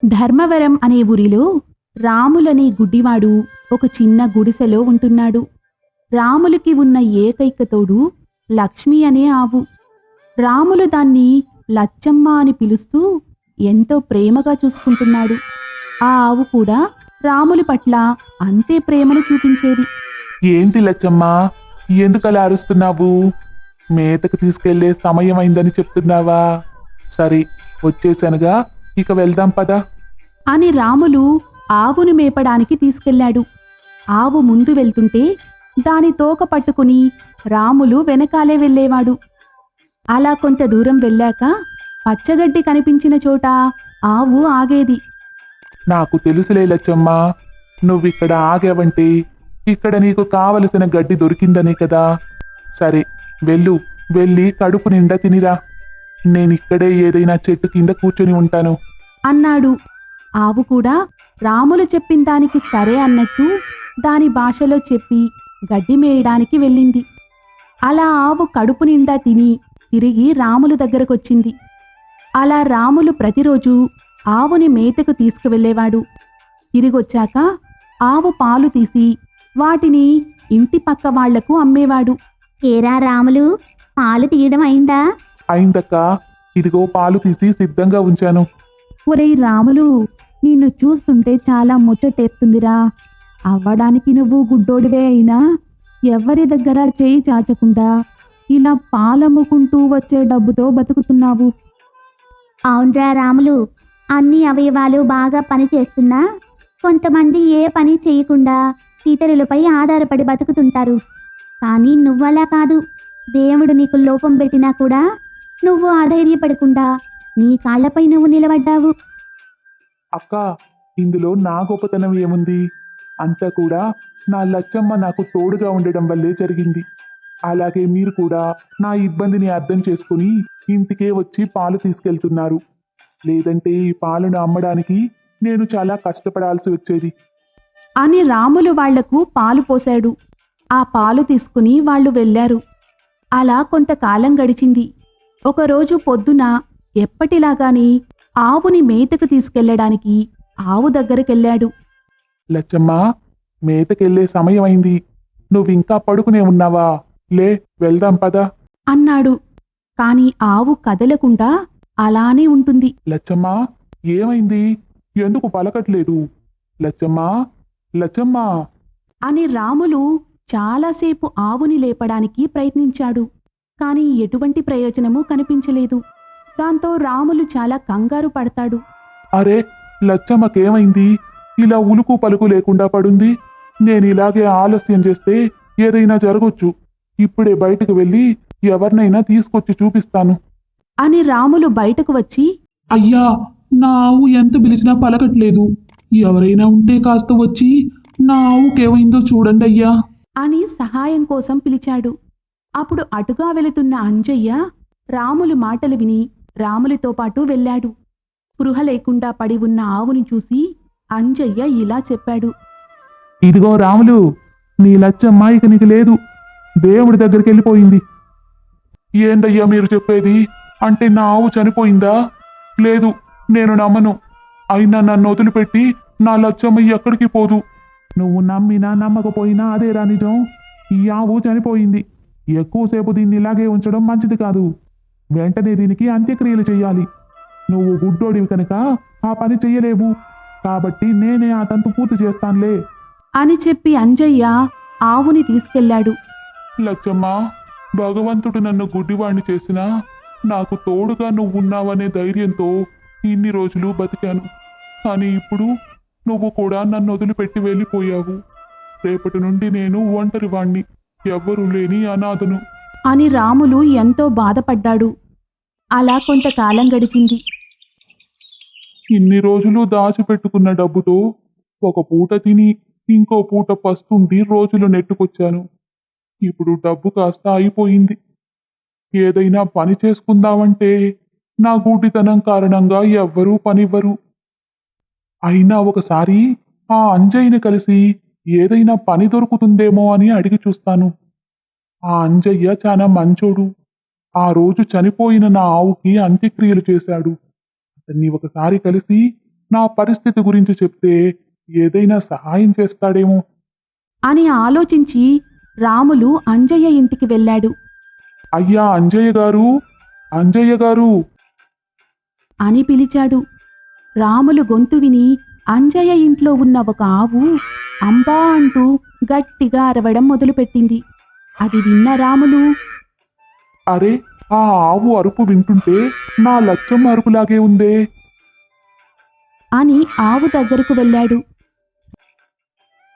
ధర్మవరం అనే ఊరిలో రాములనే గుడ్డివాడు ఒక చిన్న గుడిసెలో ఉంటున్నాడు. రాములకి ఉన్న ఏకైక తోడు లక్ష్మి అనే ఆవు. రాములు దాన్ని లచ్చమ్మ అని పిలుస్తూ ఎంతో ప్రేమగా చూసుకుంటున్నాడు. ఆ ఆవు కూడా రాములి పట్ల అంతే ప్రేమను చూపించేది. ఏంటి లచ్చమ్మా, ఎందుకలా అరుస్తున్నావు? మేతకు తీసుకెళ్లే సమయం అయిందని చెప్తున్నావా? సరే, వచ్చేసానుగా, ఇక వెళ్దాం పద. అని రాములు ఆవును మేపడానికి తీసుకెళ్ళాడు. ఆవు ముందు వెళ్తుంటే దాని తోక పట్టుకుని రాములు వెనకాలే వెళ్ళేవాడు. అలా కొంత దూరం వెళ్ళాక పచ్చగడ్డి కనిపించిన చోట ఆవు ఆగేది. నాకు తెలుసులే లచ్చమ్మా, నువ్విక్కడ ఆగావంటే ఇక్కడ నీకు కావలసిన గడ్డి దొరికిందనే కదా. సరే, వెళ్ళి కడుపు నిండా తినిరా. నేనిక్కడే ఏదైనా చెట్టు కింద కూర్చొని ఉంటాను అన్నాడు. ఆవు కూడా రాములు చెప్పిన దానికి సరే అన్నట్టు దాని భాషలో చెప్పి గడ్డి మేయడానికి వెళ్ళింది. అలా ఆవు కడుపు నిండా తిని తిరిగి రాములు దగ్గరకొచ్చింది. అలా రాములు ప్రతిరోజు ఆవుని మేతకు తీసుకువెళ్ళేవాడు. తిరిగొచ్చాక ఆవు పాలు తీసి వాటిని ఇంటి పక్క వాళ్లకు అమ్మేవాడు. ఏరా రాములు, పాలు తీయడం అయిందా? అయిందక్క, ఇదిగో పాలు తీసి సిద్ధంగా ఉంచాను. ఒరేయ్ రాములు, నిన్ను చూస్తుంటే చాలా ముచ్చటేస్తుందిరా. అవ్వడానికి నువ్వు గుడ్డోడివే అయినా ఎవ్వరి దగ్గర చేయి చాచకుండా ఇలా పాలమ్ముకుంటూ వచ్చే డబ్బుతో బతుకుతున్నావు. అవునరా రాములు, అన్ని అవయవాలు బాగా పనిచేస్తున్నా కొంతమంది ఏ పని చేయకుండా ఇతరులపై ఆధారపడి బతుకుతుంటారు. కానీ నువ్వలా కాదు. దేవుడు నీకు లోపం పెట్టినా కూడా నువ్వు అధైర్యపడకుండా నీ కాళ్లపై నువ్వు నిలబడ్డావు. అక్క, ఇందులో నా గొప్పతనం ఏముంది? అంతా కూడా నా లచ్చమ్మ నాకు తోడుగా ఉండడం వల్లే జరిగింది. అలాగే మీరు కూడా నా ఇబ్బందిని అర్థం చేసుకుని ఇంటికే వచ్చి పాలు తీసుకెళ్తున్నారు. లేదంటే ఈ పాలను అమ్మడానికి నేను చాలా కష్టపడాల్సి వచ్చేది. అని రాములు వాళ్లకు పాలు పోశాడు. ఆ పాలు తీసుకుని వాళ్ళు వెళ్ళారు. అలా కొంతకాలం గడిచింది. ఒకరోజు పొద్దున ఎప్పటిలాగానే ఆవుని మేతకు తీసుకెళ్లడానికి ఆవు దగ్గరకెళ్ళాడు. లచ్చమ్మ, మేతకెళ్లే సమయం అయింది. నువ్వింకా పడుకునే ఉన్నావా? లే, వెళ్దాం పద. అన్నాడు. కాని ఆవు కదలకుండా అలానే ఉంటుంది. లచ్చమ్మా, ఏమైంది? ఎందుకు పలకట్లేదు? లచ్చమ్మా, లచ్చమ్మా. అని రాములు చాలాసేపు ఆవుని లేపడానికి ప్రయత్నించాడు. కాని ఎటువంటి ప్రయోజనమూ కనిపించలేదు. దాంతో రాములు చాలా కంగారు పడతాడు. అరే, లచ్చమ్మకేమైంది? ఇలా ఉలుకు పలుకు లేకుండా పడుంది. నేనిలాగే ఆలస్యం చేస్తే ఏదైనా జరగొచ్చు. ఇప్పుడే బయటకు వెళ్ళి ఎవరినైనా తీసుకొచ్చి చూపిస్తాను అని రాములు బయటకు వచ్చి, అయ్యా, నా ఆవు ఎంత పిలిచినా పలకట్లేదు. ఎవరైనా ఉంటే కాస్త వచ్చి నా ఆవుకేమైందో చూడండి అయ్యా అని సహాయం కోసం పిలిచాడు. అప్పుడు అటుగా వెళుతున్న అంజయ్య రాములు మాటలు విని రాములితో పాటు వెళ్ళాడు. స్పృహ లేకుండా పడి ఉన్న ఆవుని చూసి అంజయ్య ఇలా చెప్పాడు. ఇదిగో రాములు, నీ లచ్చమ్మ ఇక నీకు లేదు. దేవుడి దగ్గరికి వెళ్ళిపోయింది. ఏందయ్యా మీరు చెప్పేది? అంటే నా ఆవు చనిపోయిందా? లేదు, నేను నమ్మను. అయినా నన్ను వదిలిపెట్టి నా లచ్చమ్మ ఎక్కడికి పోదు. నువ్వు నమ్మినా నమ్మకపోయినా అదేరా నిజం. ఈ ఆవు చనిపోయింది. ఎక్కువసేపు దీన్ని ఇలాగే ఉంచడం మంచిది కాదు. వెంటనే దీనికి అంత్యక్రియలు చెయ్యాలి. నువ్వు గుడ్డోడివి కనుక ఆ పని చెయ్యలేవు. కాబట్టి నేనే ఆ తంతు పూర్తి చేస్తానులే అని చెప్పి అంజయ్య ఆవుని తీసుకెళ్ళాడు. లచ్చమ్మ, భగవంతుడు నన్ను గుడ్డివాణ్ణి చేసినా నాకు తోడుగా నువ్వున్నావనే ధైర్యంతో ఇన్ని రోజులు బతికాను. కానీ ఇప్పుడు నువ్వు కూడా నన్ను వదిలిపెట్టి వెళ్ళిపోయావు. రేపటి నుండి నేను ఒంటరివాణ్ణి, ఎవ్వరూ లేని అనాథను అని రాములు ఎంతో బాధపడ్డాడు. అలా కొంతకాలం గడిచింది. ఇన్ని రోజులు దాచిపెట్టుకున్న డబ్బుతో ఒక పూట తిని ఇంకో పూట పస్తుండి రోజులు నెట్టుకొచ్చాను. ఇప్పుడు డబ్బు కాస్త అయిపోయింది. ఏదైనా పని చేసుకుందామంటే నా గూడితనం కారణంగా ఎవ్వరూ పనివ్వరు. అయినా ఒకసారి ఆ అంజయ్యని కలిసి ఏదైనా పని దొరుకుతుందేమో అని అడిగి చూస్తాను. ఆ అంజయ్య చాలా మంచోడు. ఆ రోజు చనిపోయిన నా ఆవుకి అంత్యక్రియలు చేశాడు. అతన్ని ఒకసారి కలిసి నా పరిస్థితి గురించి చెప్తే ఏదైనా సహాయం చేస్తాడేమో. అని ఆలోచించి రాములు అంజయ్య ఇంటికి వెళ్ళాడు. అయ్యా అంజయ్య గారు, అంజయ్య గారు. అని పిలిచాడు. రాములు గొంతు విని అంజయ్య ఇంట్లో ఉన్న ఒక ఆవు అంబా అంటూ గట్టిగా అరవడం మొదలుపెట్టింది. అది విన్న రాములు, అరే, ఆ ఆవు అరుపు వింటుంటే నా లచ్చమ్మ అరుపులాగే ఉందే. అని ఆవు దగ్గరకు వెళ్ళాడు.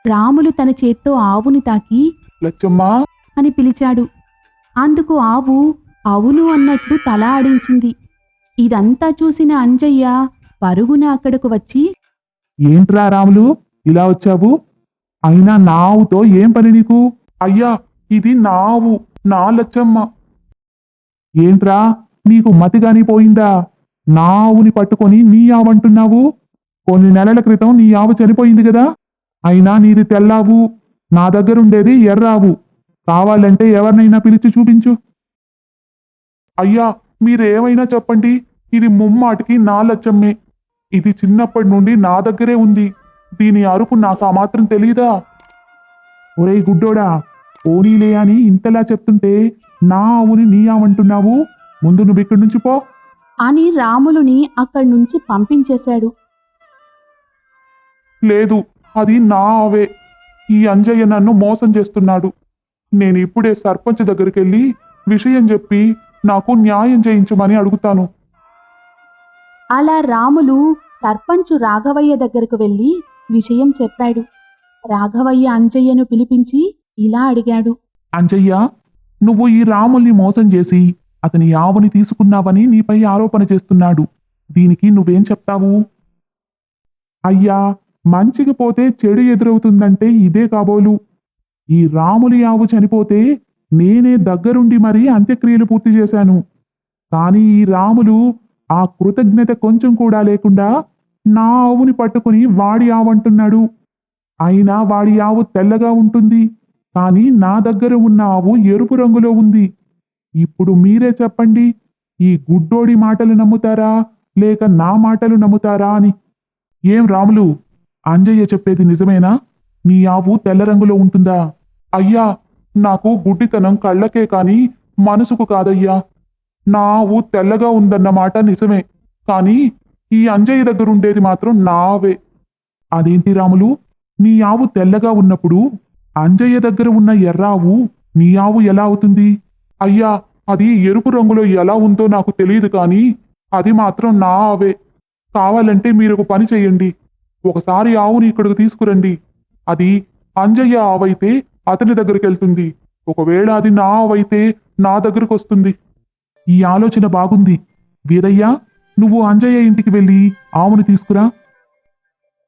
రాములు తన చేత్తో ఆవుని తాకి లచ్చమ్మా, అని పిలిచాడు. అందుకు ఆవు అవును అన్నట్లు తల ఆడించింది. ఇదంతా చూసిన అంజయ్య పరుగున అక్కడకు వచ్చి, ఏంట్రా రాములు ఇలా వచ్చావు? అయినా నా ఆవుతో ఏం పని నీకు? అయ్యా, ఇది నా ఆవు, నా లచ్చమ్మ. ఏంట్రా, నీకు మతిగాని పోయిందా? నా ఆవుని పట్టుకొని నీ ఆవు అంటున్నావు? కొన్ని నెలల క్రితం నీ ఆవు చనిపోయింది కదా. అయినా నీది తెల్లావు, నా దగ్గరుండేది ఎర్రావు. కావాలంటే ఎవరినైనా పిలిచి చూపించు. అయ్యా, మీరేమైనా చెప్పండి, ఇది ముమ్మాటికి నా లచ్చమ్మే. ఇది చిన్నప్పటి నుండి నా దగ్గరే ఉంది. దీని అరుపు నాకు ఆ మాత్రం తెలీదా? ఒరేయ్ గుడ్డోడా, పోనీలే అని ఇంతలా చెప్తుంటే నా ఆవుని నీ ఆవంటున్నావు? ముందు నువ్వు ఇక్కడి నుంచి పో. అని రాములుని అక్కడి నుంచి పంపించేశాడు. లేదు, అది నా ఆవే. ఈ అంజయ్య నన్ను మోసం చేస్తున్నాడు. నేను ఇప్పుడే సర్పంచ్ దగ్గరికి వెళ్ళి విషయం చెప్పి నాకు న్యాయం చేయించమని అడుగుతాను. అలా రాములు సర్పంచు రాఘవయ్య దగ్గరకు వెళ్ళి విషయం చెప్పాడు. రాఘవయ్య అంజయ్యను పిలిపించి ఇలా అడిగాడు. అంజయ్య, నువ్వు ఈ రాముల్ని మోసం చేసి అతని ఆవుని తీసుకున్నావని నీపై ఆరోపణ చేస్తున్నాడు. దీనికి నువ్వేం చెప్తావు? అయ్యా, మంచికి పోతే చెడు ఎదురవుతుందంటే ఇదే కాబోలు. ఈ రాములి ఆవు చనిపోతే నేనే దగ్గరుండి మరీ అంత్యక్రియలు పూర్తి చేశాను. కానీ ఈ రాములు ఆ కృతజ్ఞత కొంచెం కూడా లేకుండా నా ఆవుని పట్టుకుని వాడి ఆవంటున్నాడు. అయినా వాడి ఆవు తెల్లగా ఉంటుంది, కానీ నా దగ్గర ఉన్న ఆవు ఎరుపు రంగులో ఉంది. ఇప్పుడు మీరే చెప్పండి, ఈ గుడ్డోడి మాటలు నమ్ముతారా లేక నా మాటలు నమ్ముతారా అని. ఏం రాములు, అంజయ్య చెప్పేది నిజమేనా? నీ ఆవు తెల్ల రంగులో ఉంటుందా? అయ్యా, నాకు గుడ్డితనం కళ్ళకే కాని మనసుకు కాదయ్యా. నా ఆవు తెల్లగా ఉందన్నమాట నిజమే, కానీ ఈ అంజయ్య దగ్గర ఉండేది మాత్రం నా ఆవే. అదేంటి రాములు, నీ ఆవు తెల్లగా ఉన్నప్పుడు అంజయ్య దగ్గర ఉన్న ఎర్రావు నీ ఆవు ఎలా అవుతుంది? అయ్యా, అది ఎరుపు రంగులో ఎలా ఉందో నాకు తెలియదు, కానీ అది మాత్రం నా ఆవే. కావాలంటే మీరు ఒక పని చేయండి, ఒకసారి ఆవుని ఇక్కడికి తీసుకురండి. అది అంజయ్య ఆవైతే అతని దగ్గరికి వెళ్తుంది, ఒకవేళ అది నా ఆవైతే నా దగ్గరకు వస్తుంది. ఈ ఆలోచన బాగుంది. వీరయ్య, నువ్వు అంజయ్య ఇంటికి వెళ్ళి ఆవుని తీసుకురా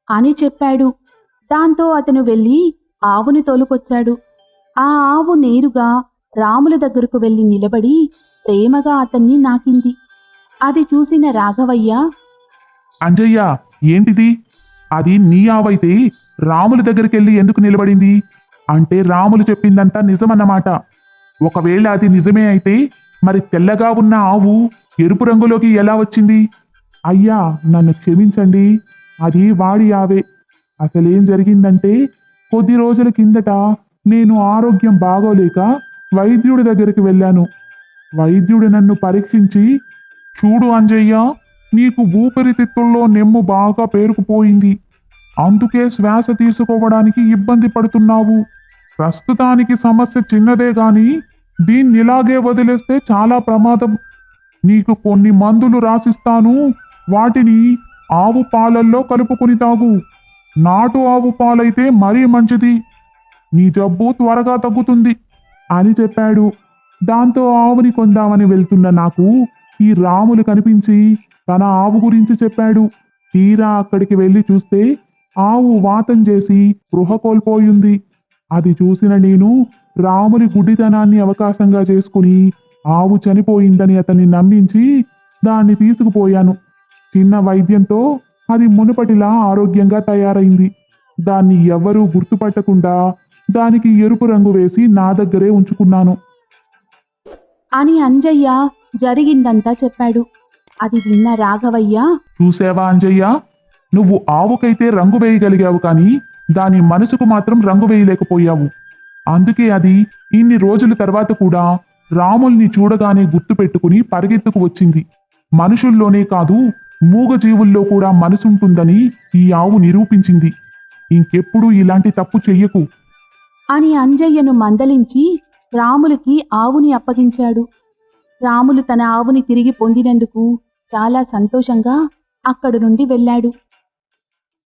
అని చెప్పాడు. దాంతో అతను వెళ్ళి ఆవుని తోలుకొచ్చాడు. ఆ ఆవు నేరుగా రాముల దగ్గరకు వెళ్ళి నిలబడి ప్రేమగా అతన్ని నాకింది. అది చూసిన రాఘవయ్య, అంజయ్య, ఏంటిది? అది నీ ఆవైతే రాముల దగ్గరికి ఎందుకు నిలబడింది? అంటే రాములు చెప్పిందంతా నిజమన్నమాట. ఒకవేళ అది నిజమే అయితే మరి తెల్లగా ఉన్న ఆవు ఎరుపు రంగులోకి ఎలా వచ్చింది? అయ్యా, నన్ను క్షమించండి, అది వాడి ఆవే. అసలేం జరిగిందంటే, కొద్ది రోజుల కిందట నేను ఆరోగ్యం బాగోలేక వైద్యుడి దగ్గరికి వెళ్ళాను. వైద్యుడు నన్ను పరీక్షించి, చూడు అంజయ్య, నీకు ఊపిరితిత్తుల్లో నెమ్ము బాగా పేరుకుపోయింది, అందుకే శ్వాస తీసుకోవడానికి ఇబ్బంది పడుతున్నావు. ప్రస్తుతానికి సమస్య చిన్నదే గాని దీన్నిలాగే వదిలేస్తే చాలా ప్రమాదం. నీకు కొన్ని మందులు రాసిస్తాను, వాటిని ఆవు పాలల్లో కలుపుకుని తాగు. నాటు ఆవు పాలైతే మరీ మంచిది, నీ జబ్బు త్వరగా తగ్గుతుంది అని చెప్పాడు. దాంతో ఆవుని కొందామని వెళ్తున్న నాకు ఈ రాములు కనిపించి తన ఆవు గురించి చెప్పాడు. తీరా అక్కడికి వెళ్ళి చూస్తే ఆవు వాతం చేసి స్పృహ కోల్పోయింది. అది చూసిన నేను రాముని గుడ్డితనాన్ని అవకాశంగా చేసుకుని ఆవు చనిపోయిందని అతన్ని నమ్మించి దాన్ని తీసుకుపోయాను. చిన్న వైద్యంతో అది మునుపటిలా ఆరోగ్యంగా తయారైంది. దాన్ని ఎవ్వరూ గుర్తుపట్టకుండా దానికి ఎరుపు రంగు వేసి నా దగ్గరే ఉంచుకున్నాను అని అంజయ్య జరిగిందంతా చెప్పాడు. అది విన్న రాఘవయ్య, చూసావా అంజయ్య, నువ్వు ఆవుకైతే రంగు వేయగలిగావు కానీ దాని మనసుకు మాత్రం రంగు వేయలేకపోయావు. అందుకే అది ఇన్ని రోజుల తర్వాత కూడా రాముల్ని చూడగానే గుర్తుపెట్టుకుని పరిగెత్తుకు వచ్చింది. మనుషుల్లోనే కాదు మూగజీవుల్లో కూడా మనసుంటుందని ఈ ఆవు నిరూపించింది. ఇంకెప్పుడూ ఇలాంటి తప్పు చెయ్యకు అని అంజయ్యను మందలించి రాములకి ఆవుని అప్పగించాడు. రాములు తన ఆవుని తిరిగి పొందినందుకు చాలా సంతోషంగా అక్కడి నుండి వెళ్ళాడు.